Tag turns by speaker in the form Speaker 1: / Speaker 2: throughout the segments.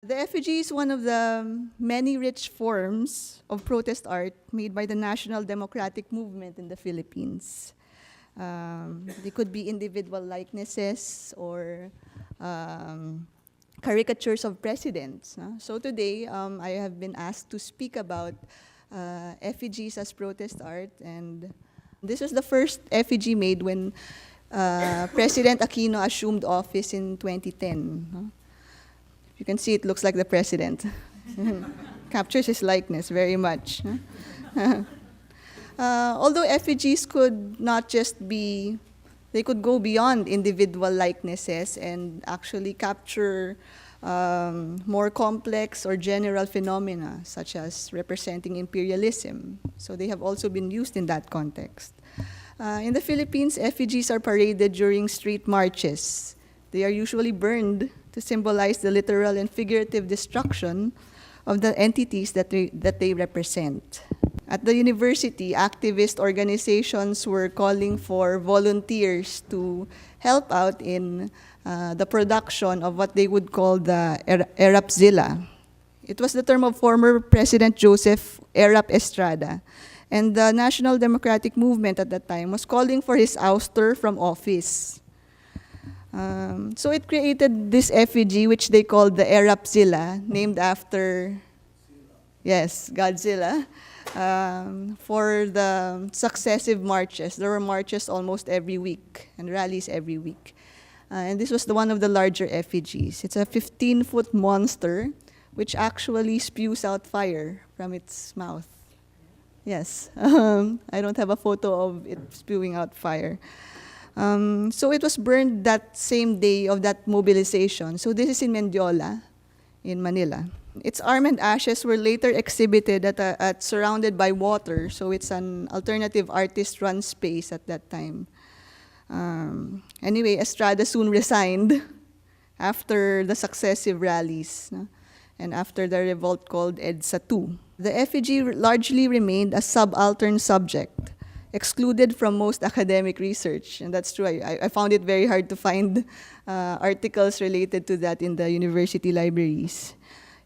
Speaker 1: The effigy is one of the many rich forms of protest art made by the National Democratic Movement in the Philippines. They could be individual likenesses or caricatures of presidents. So today, I have been asked to speak about effigies as protest art, and this was the first effigy made when President Aquino assumed office in 2010. You can see it looks like the president. Captures his likeness very much. Although effigies could not just be, they could go beyond individual likenesses and actually capture more complex or general phenomena, such as representing imperialism. So they have also been used in that context. In the Philippines, effigies are paraded during street marches. They are usually burned to symbolize the literal and figurative destruction of the entities that they represent. At the university, activist organizations were calling for volunteers to help out in the production of what they would call the Erapzilla. It was the term of former President Joseph Erap Estrada. And the National Democratic Movement at that time was calling for his ouster from office. So it created this effigy, which they called the Erapzilla, named after, yes, Godzilla, for the successive marches. There were marches almost every week and rallies every week. And this was one of the larger effigies. It's a 15-foot monster which actually spews out fire from its mouth. Yes, I don't have a photo of it spewing out fire. So it was burned that same day of that mobilization. So this is in Mendiola, in Manila. Its arm and ashes were later exhibited at surrounded by water. So it's an alternative artist-run space at that time. Anyway, Estrada soon resigned after the successive rallies, and after the revolt called EDSA II. The effigy largely remained a subaltern subject, excluded from most academic research. And that's true. I found it very hard to find articles related to that in the university libraries.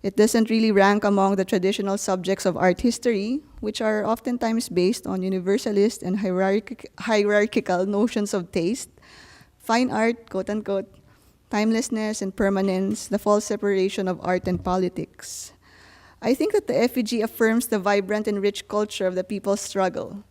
Speaker 1: It doesn't really rank among the traditional subjects of art history, which are oftentimes based on universalist and hierarchical notions of taste, fine art, quote unquote, timelessness and permanence, the false separation of art and politics. I think that the effigy affirms the vibrant and rich culture of the people's struggle.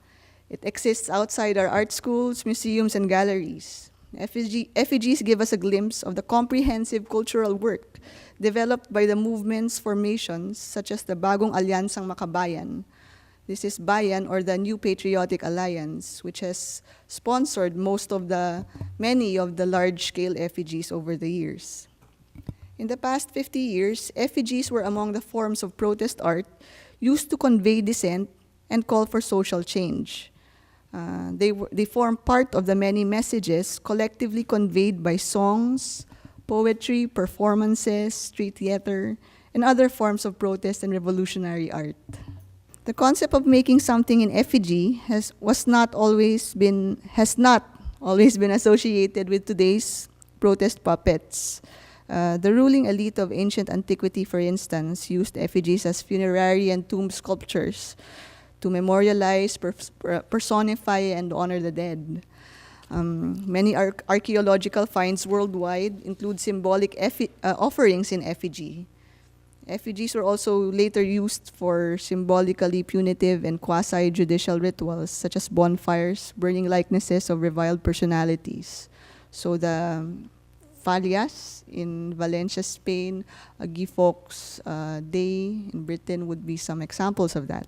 Speaker 1: It exists outside our art schools, museums, and galleries. Effigies give us a glimpse of the comprehensive cultural work developed by the movement's formations, such as the Bagong Alyansang Makabayan. This is Bayan, or the New Patriotic Alliance, which has sponsored many of the large-scale effigies over the years. In the past 50 years, effigies were among the forms of protest art used to convey dissent and call for social change. They form part of the many messages collectively conveyed by songs, poetry, performances, street theater, and other forms of protest and revolutionary art. The concept of making something in effigy has not always been associated with today's protest puppets. The ruling elite of ancient antiquity, for instance, used effigies as funerary and tomb sculptures to memorialize, personify, and honor the dead. Many archaeological finds worldwide include symbolic offerings in effigy. Effigies were also later used for symbolically punitive and quasi-judicial rituals, such as bonfires, burning likenesses of reviled personalities. So the Falias in Valencia, Spain, a Guy Fawkes Day in Britain would be some examples of that.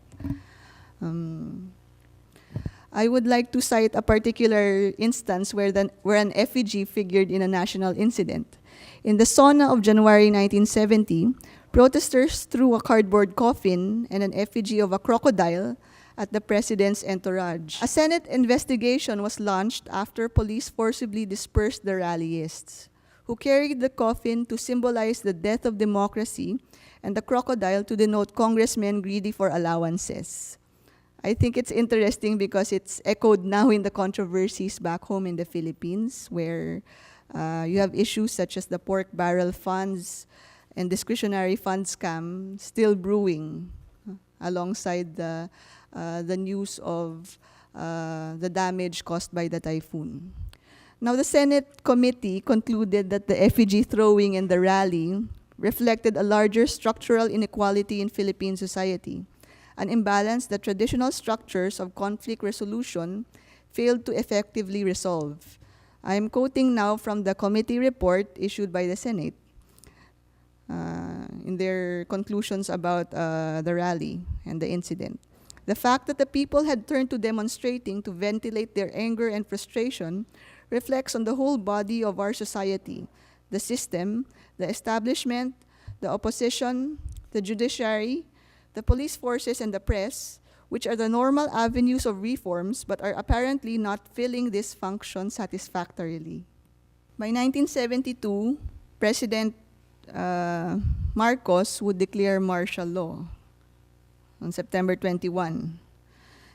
Speaker 1: I would like to cite a particular instance where an effigy figured in a national incident. In the sauna of January 1970, protesters threw a cardboard coffin and an effigy of a crocodile at the president's entourage. A Senate investigation was launched after police forcibly dispersed the rallyists, who carried the coffin to symbolize the death of democracy and the crocodile to denote congressmen greedy for allowances. I think it's interesting because it's echoed now in the controversies back home in the Philippines, where you have issues such as the pork barrel funds and discretionary fund scam still brewing alongside the news of the damage caused by the typhoon. Now, the Senate committee concluded that the effigy throwing and the rally reflected a larger structural inequality in Philippine society, an imbalance that traditional structures of conflict resolution failed to effectively resolve. I'm quoting now from the committee report issued by the Senate in their conclusions about the rally and the incident. The fact that the people had turned to demonstrating to ventilate their anger and frustration reflects on the whole body of our society, the system, the establishment, the opposition, the judiciary, the police forces, and the press, which are the normal avenues of reforms but are apparently not filling this function satisfactorily. By 1972, President Marcos would declare martial law on September 21,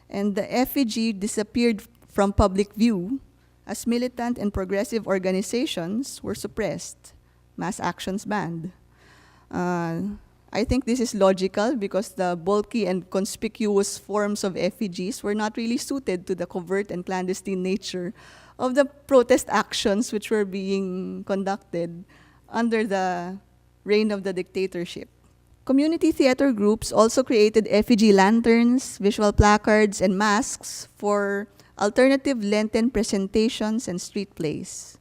Speaker 1: and the effigy disappeared from public view as militant and progressive organizations were suppressed, mass actions banned. I think this is logical because the bulky and conspicuous forms of effigies were not really suited to the covert and clandestine nature of the protest actions which were being conducted under the reign of the dictatorship. Community theater groups also created effigy lanterns, visual placards, and masks for alternative Lenten presentations and street plays.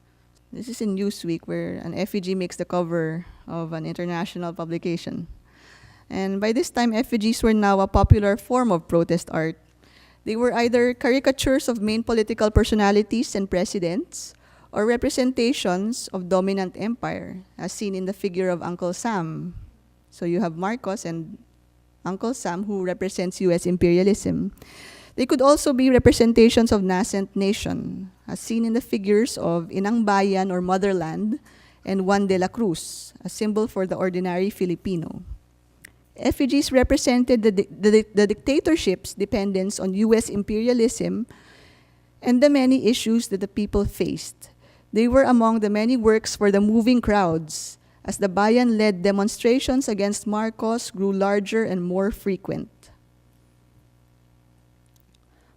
Speaker 1: This is in Newsweek, where an effigy makes the cover of an international publication. And by this time, effigies were now a popular form of protest art. They were either caricatures of main political personalities and presidents, or representations of dominant empire, as seen in the figure of Uncle Sam. So you have Marcos and Uncle Sam, who represents U.S. imperialism. They could also be representations of nascent nation, as seen in the figures of Inang Bayan or Motherland and Juan de la Cruz, a symbol for the ordinary Filipino. Effigies represented the dictatorship's dependence on U.S. imperialism and the many issues that the people faced. They were among the many works for the moving crowds, as the Bayan-led demonstrations against Marcos grew larger and more frequent.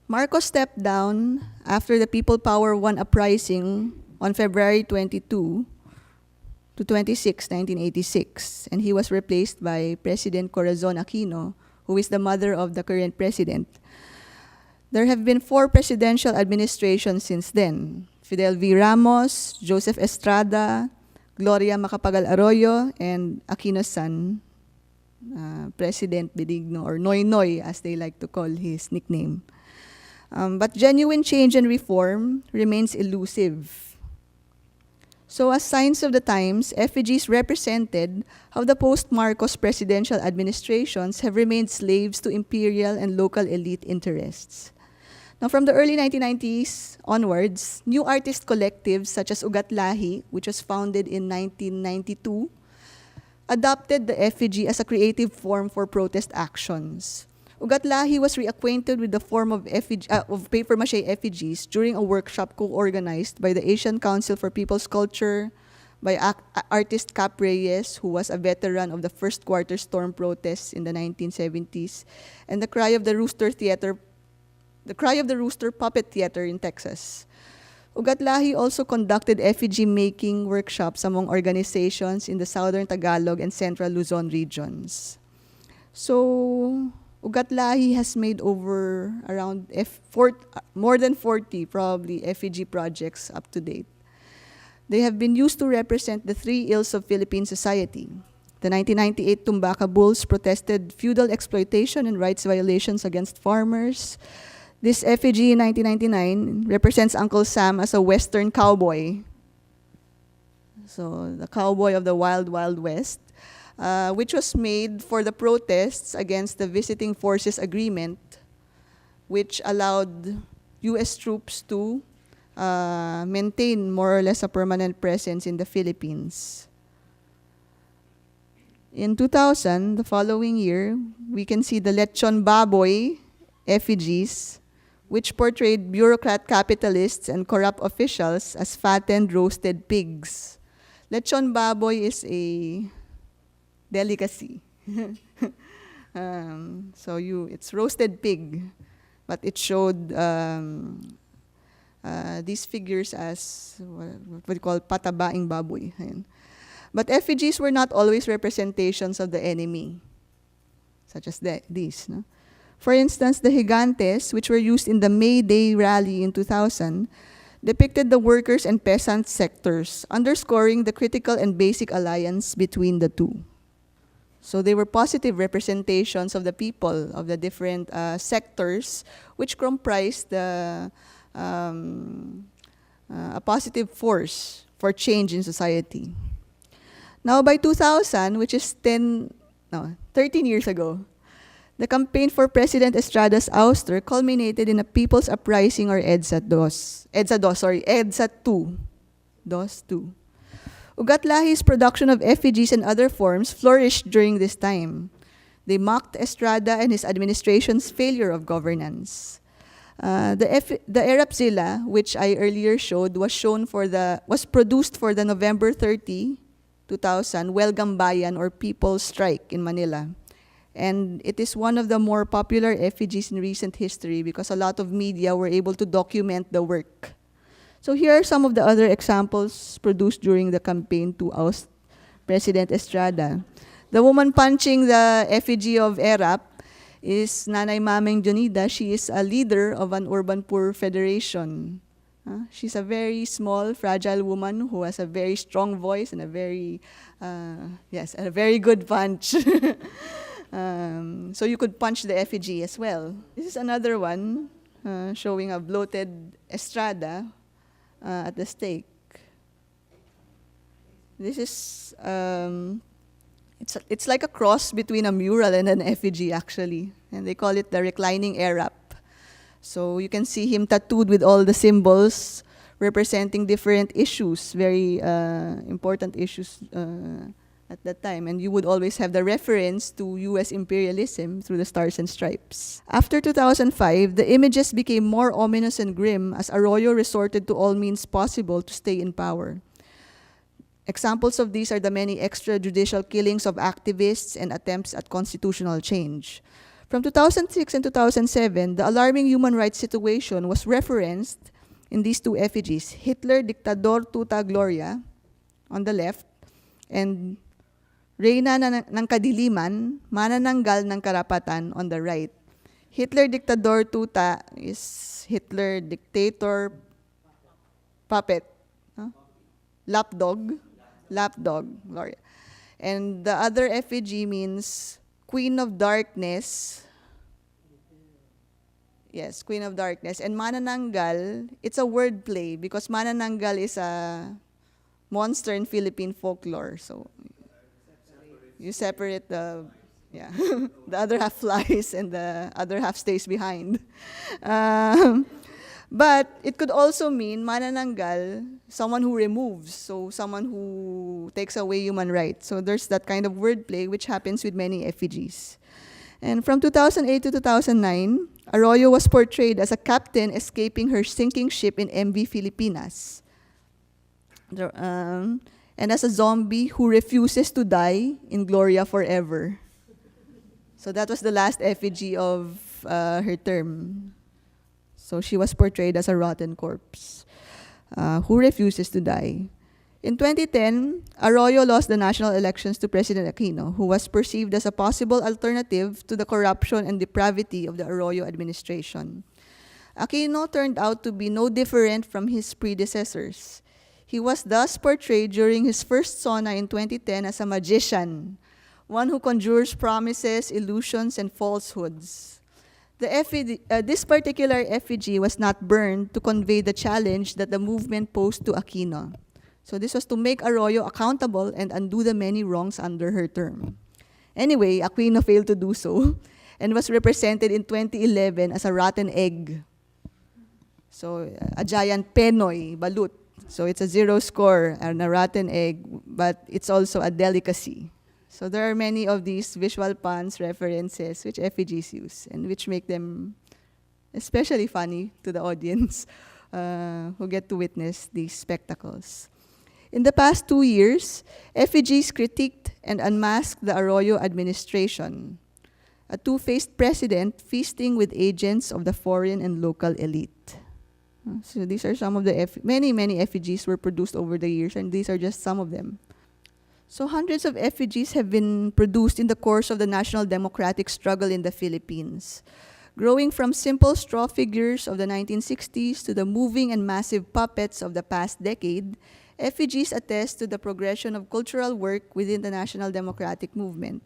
Speaker 1: Marcos stepped down after the People Power One uprising on February 22 to 26, 1986, and he was replaced by President Corazon Aquino, who is the mother of the current president. There have been 4 presidential administrations since then: Fidel V. Ramos, Joseph Estrada, Gloria Macapagal Arroyo, and Aquino's son, President Benigno, or Noy Noy, as they like to call his nickname. But genuine change and reform remains elusive. So as signs of the times, effigies represented how the post-Marcos presidential administrations have remained slaves to imperial and local elite interests. Now, from the early 1990s onwards, new artist collectives such as Ugat Lahi, which was founded in 1992, adopted the effigy as a creative form for protest actions. Ugat Lahi was reacquainted with the form of papier-mâché effigies during a workshop co-organized by the Asian Council for People's Culture, by artist Cap Reyes, who was a veteran of the first quarter storm protests in the 1970s, and the Cry of the Rooster Puppet Theater in Texas. Ugat Lahi also conducted effigy-making workshops among organizations in the Southern Tagalog and Central Luzon regions. So, Ugat Lahi has made over around more than 40 probably effigy projects up to date. They have been used to represent the 3 ills of Philippine society. The 1998 Tumbaka Bulls protested feudal exploitation and rights violations against farmers. This effigy in 1999 represents Uncle Sam as a Western cowboy. So the cowboy of the Wild Wild West, which was made for the protests against the Visiting Forces Agreement, which allowed U.S. troops to maintain more or less a permanent presence in the Philippines. In 2000, the following year, we can see the Lechon Baboy effigies, which portrayed bureaucrat capitalists and corrupt officials as fattened roasted pigs. Lechon Baboy is a delicacy. It's roasted pig, but it showed these figures as what we call patabaing baboy. Ayan. But effigies were not always representations of the enemy, such as these. No? For instance, the gigantes, which were used in the May Day rally in 2000, depicted the workers and peasant sectors, underscoring the critical and basic alliance between the two. So they were positive representations of the people, of the different sectors, which comprised a positive force for change in society. Now, by 2000, which is 13 years ago, the campaign for President Estrada's ouster culminated in a people's uprising, or EDSA 2. Ugatlahi's production of effigies and other forms flourished during this time. They mocked Estrada and his administration's failure of governance. The Erapzilla, which I earlier showed, was produced for the November 30, 2000 Welcome Bayan or People's Strike in Manila. And it is one of the more popular effigies in recent history because a lot of media were able to document the work. So here are some of the other examples produced during the campaign to oust President Estrada. The woman punching the effigy of Erap is Nanay Mameng Jonida. She is a leader of an urban poor federation. She's a very small, fragile woman who has a very strong voice and a very good punch. So you could punch the effigy as well. This is another one showing a bloated Estrada at the stake. This is it's like a cross between a mural and an effigy, actually, and they call it the reclining Erap. So you can see him tattooed with all the symbols representing different issues, very important issues at that time. And you would always have the reference to US imperialism through the stars and stripes. After 2005, the images became more ominous and grim as Arroyo resorted to all means possible to stay in power. Examples of these are the many extrajudicial killings of activists and attempts at constitutional change. From 2006 and 2007, the alarming human rights situation was referenced in these two effigies, Hitler Dictador Tuta Gloria on the left, and Reyna ng Kadiliman, Manananggal ng Karapatan on the right. Hitler Dictador Tuta is Hitler Dictator Puppet. Lapdog, Gloria. And the other effigy means Queen of Darkness. Yes, Queen of Darkness. And Manananggal, it's a wordplay because Manananggal is a monster in Philippine folklore. So you separate the other half flies and the other half stays behind. But it could also mean manananggal, someone who removes, so someone who takes away human rights. So there's that kind of wordplay which happens with many effigies. And from 2008 to 2009, Arroyo was portrayed as a captain escaping her sinking ship in MV Filipinas. And as a zombie who refuses to die in Gloria forever. So that was the last effigy of her term. So she was portrayed as a rotten corpse who refuses to die. In 2010, Arroyo lost the national elections to President Aquino, who was perceived as a possible alternative to the corruption and depravity of the Arroyo administration. Aquino turned out to be no different from his predecessors. He was thus portrayed during his first SONA in 2010 as a magician, one who conjures promises, illusions, and falsehoods. This particular effigy was not burned to convey the challenge that the movement posed to Aquino. So this was to make Arroyo accountable and undo the many wrongs under her term. Anyway, Aquino failed to do so and was represented in 2011 as a rotten egg. So a giant penoy, balut. So it's a 0 score and a rotten egg, but it's also a delicacy. So there are many of these visual puns, references, which effigies use, and which make them especially funny to the audience who get to witness these spectacles. In the past 2 years, effigies critiqued and unmasked the Arroyo administration, a two-faced president feasting with agents of the foreign and local elite. So these are some of the many effigies were produced over the years, and these are just some of them. So hundreds of effigies have been produced in the course of the national democratic struggle in the Philippines, growing from simple straw figures of the 1960s to the moving and massive puppets of the past decade. Effigies attest to the progression of cultural work within the national democratic movement.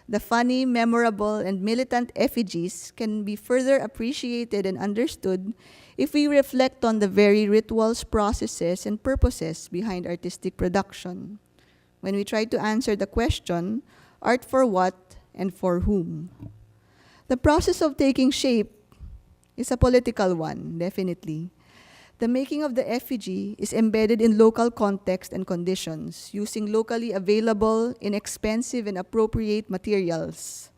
Speaker 1: The funny, memorable, and militant effigies can be further appreciated and understood if we reflect on the very rituals, processes, and purposes behind artistic production. When we try to answer the question, art for what and for whom? The process of taking shape is a political one, definitely. The making of the effigy is embedded in local context and conditions, using locally available, inexpensive, and appropriate materials.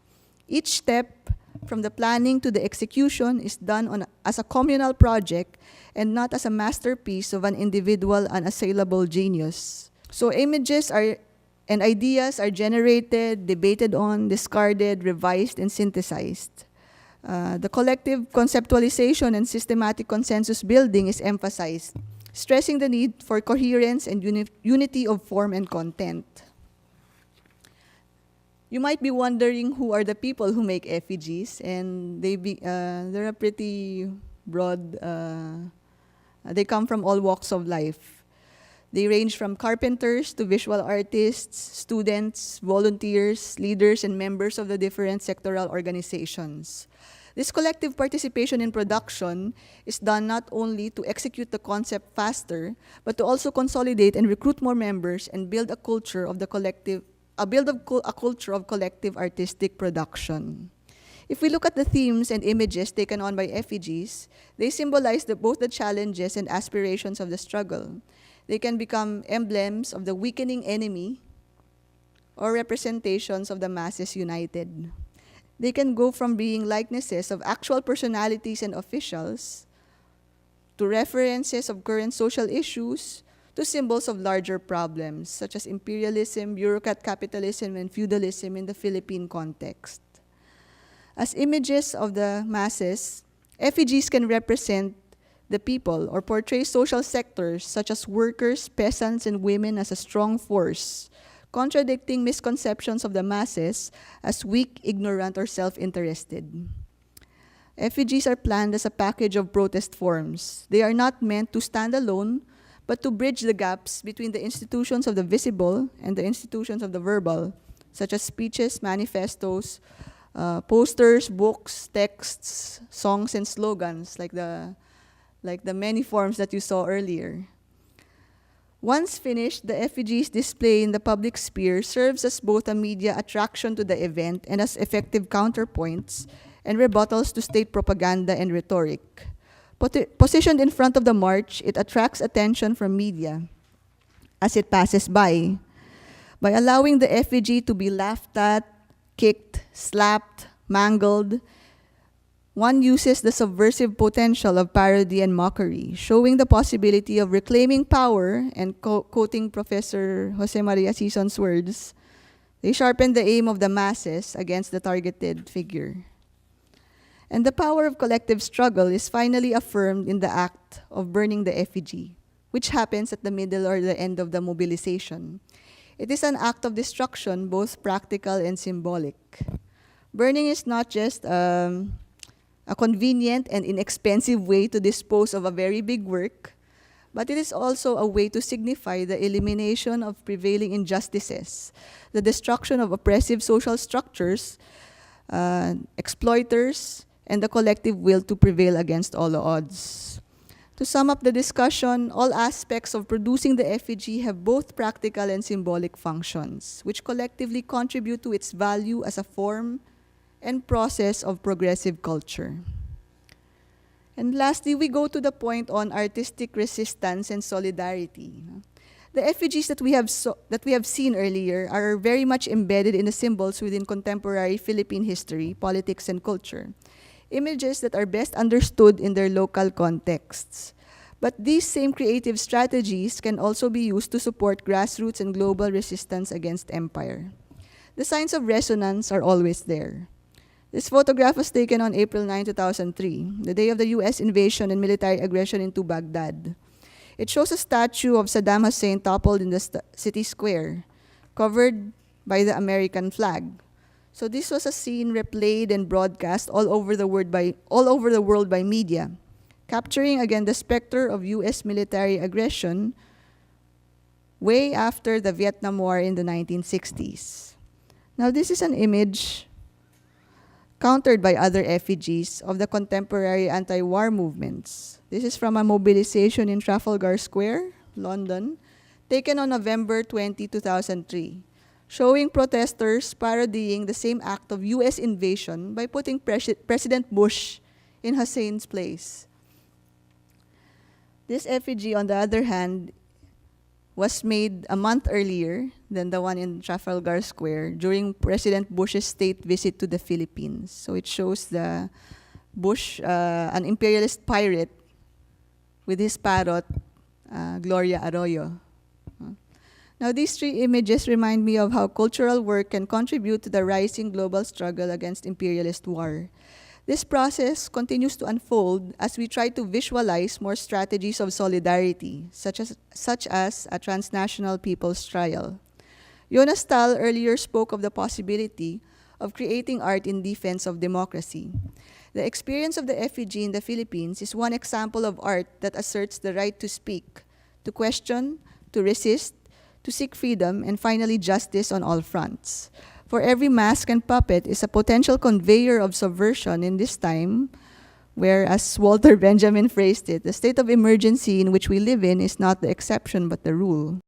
Speaker 1: Each step, from the planning to the execution, is done as a communal project and not as a masterpiece of an individual unassailable genius. So images and ideas are generated, debated on, discarded, revised, and synthesized. The collective conceptualization and systematic consensus building is emphasized, stressing the need for coherence and unity of form and content. You might be wondering who are the people who make effigies, and they're a pretty broad, they come from all walks of life. They range from carpenters to visual artists, students, volunteers, leaders, and members of the different sectoral organizations. This collective participation in production is done not only to execute the concept faster, but to also consolidate and recruit more members and build a culture of a culture of collective artistic production. If we look at the themes and images taken on by effigies, they symbolize both the challenges and aspirations of the struggle. They can become emblems of the weakening enemy or representations of the masses united. They can go from being likenesses of actual personalities and officials to references of current social issues to symbols of larger problems such as imperialism, bureaucrat capitalism, and feudalism in the Philippine context. As images of the masses, effigies can represent the people or portray social sectors such as workers, peasants, and women as a strong force, contradicting misconceptions of the masses as weak, ignorant, or self-interested. Effigies are planned as a package of protest forms. They are not meant to stand alone, but to bridge the gaps between the institutions of the visible and the institutions of the verbal, such as speeches, manifestos, posters, books, texts, songs, and slogans, like the many forms that you saw earlier. Once finished, the effigies display in the public sphere serves as both a media attraction to the event and as effective counterpoints and rebuttals to state propaganda and rhetoric. Positioned in front of the march, it attracts attention from media as it passes by allowing the effigy to be laughed at, kicked, slapped, mangled. One uses the subversive potential of parody and mockery, showing the possibility of reclaiming power, and quoting Professor Jose Maria Sison's words, they sharpen the aim of the masses against the targeted figure. And the power of collective struggle is finally affirmed in the act of burning the effigy, which happens at the middle or the end of the mobilization. It is an act of destruction, both practical and symbolic. Burning is not just a convenient and inexpensive way to dispose of a very big work, but it is also a way to signify the elimination of prevailing injustices, the destruction of oppressive social structures, exploiters, and the collective will to prevail against all odds. To sum up the discussion, all aspects of producing the effigy have both practical and symbolic functions, which collectively contribute to its value as a form and process of progressive culture. And lastly, we go to the point on artistic resistance and solidarity. The effigies that we have seen earlier are very much embedded in the symbols within contemporary Philippine history, politics, and culture. Images that are best understood in their local contexts. But these same creative strategies can also be used to support grassroots and global resistance against empire. The signs of resonance are always there. This photograph was taken on April 9, 2003, the day of the US invasion and military aggression into Baghdad. It shows a statue of Saddam Hussein toppled in the city square, covered by the American flag. So this was a scene replayed and broadcast all over the world by media, capturing again the specter of US military aggression way after the Vietnam War in the 1960s. Now this is an image countered by other effigies of the contemporary anti-war movements. This is from a mobilization in Trafalgar Square, London, taken on November 20, 2003, showing protesters parodying the same act of US invasion by putting President Bush in Hussein's place. This effigy, on the other hand, was made a month earlier than the one in Trafalgar Square during President Bush's state visit to the Philippines. So it shows the Bush, an imperialist pirate, with his parrot, Gloria Arroyo. Now, these three images remind me of how cultural work can contribute to the rising global struggle against imperialist war. This process continues to unfold as we try to visualize more strategies of solidarity, such as a transnational people's trial. Jonas Stahl earlier spoke of the possibility of creating art in defense of democracy. The experience of the effigy in the Philippines is one example of art that asserts the right to speak, to question, to resist, to seek freedom, and finally justice on all fronts. For every mask and puppet is a potential conveyor of subversion in this time, where, as Walter Benjamin phrased it, the state of emergency in which we live in is not the exception but the rule.